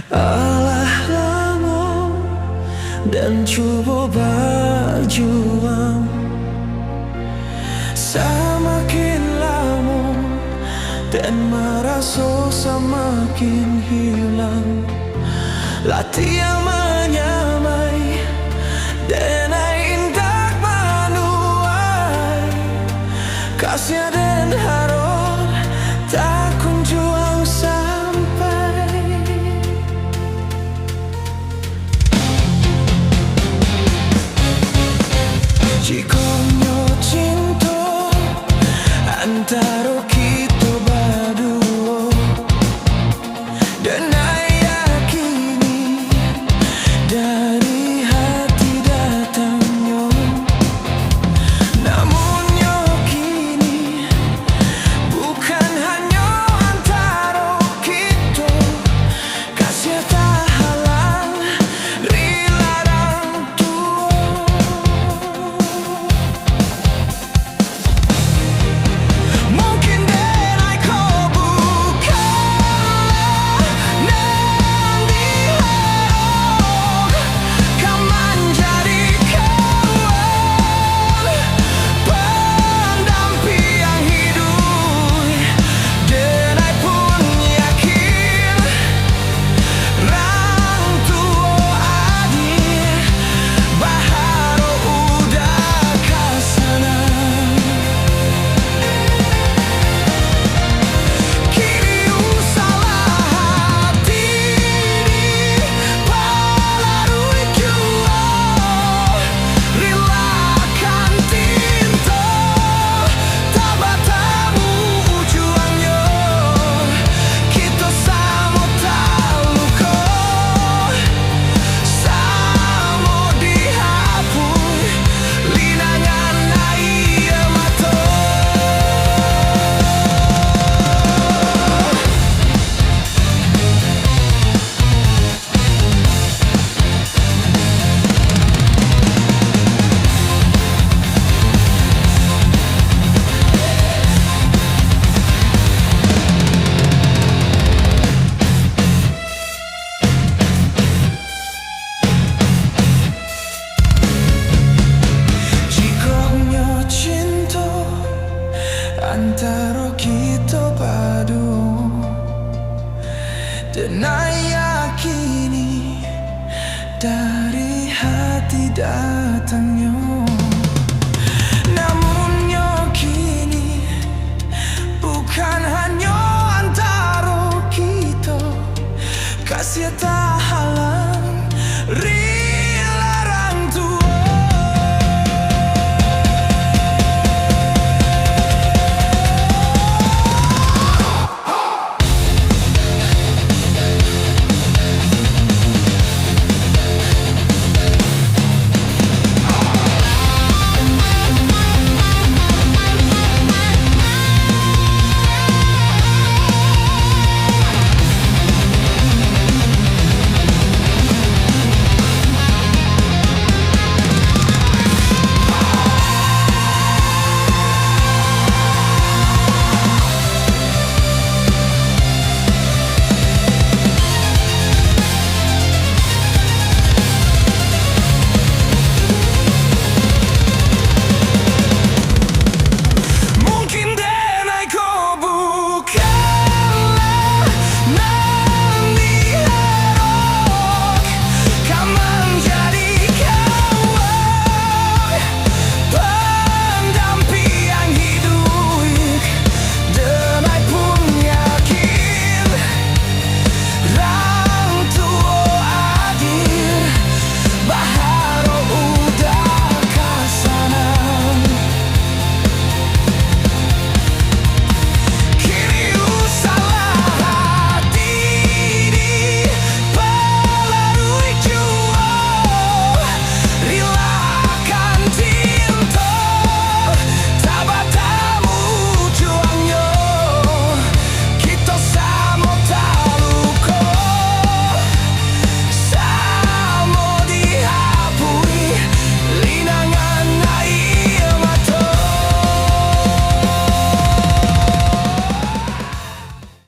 Allah lama dan coba berjuang, semakin lama dan merasa semakin hilang. Latihan menyamai dan indah menuai kasih dan harap tak kunjung sampai. Jika nyo cinta antara kita berdua, dan yakini dari hati datangnya. Namun yo kini bukan hanya antara kita, kasih tak halang rilarang tua. Mungkin denai kau bukanlah nanti harap kau menjadi kawan, pendamping hidup. Denai pun yakin rang tua adik baharo udah kasana. Kini usalah hati ini palarui jua, rilakan tinta tak bertemu ujungnya. Kita sama tak luka, sama dihapus linangan air mata. Jika nyo cinta antara kita berdua, dan yakini dari hati datang.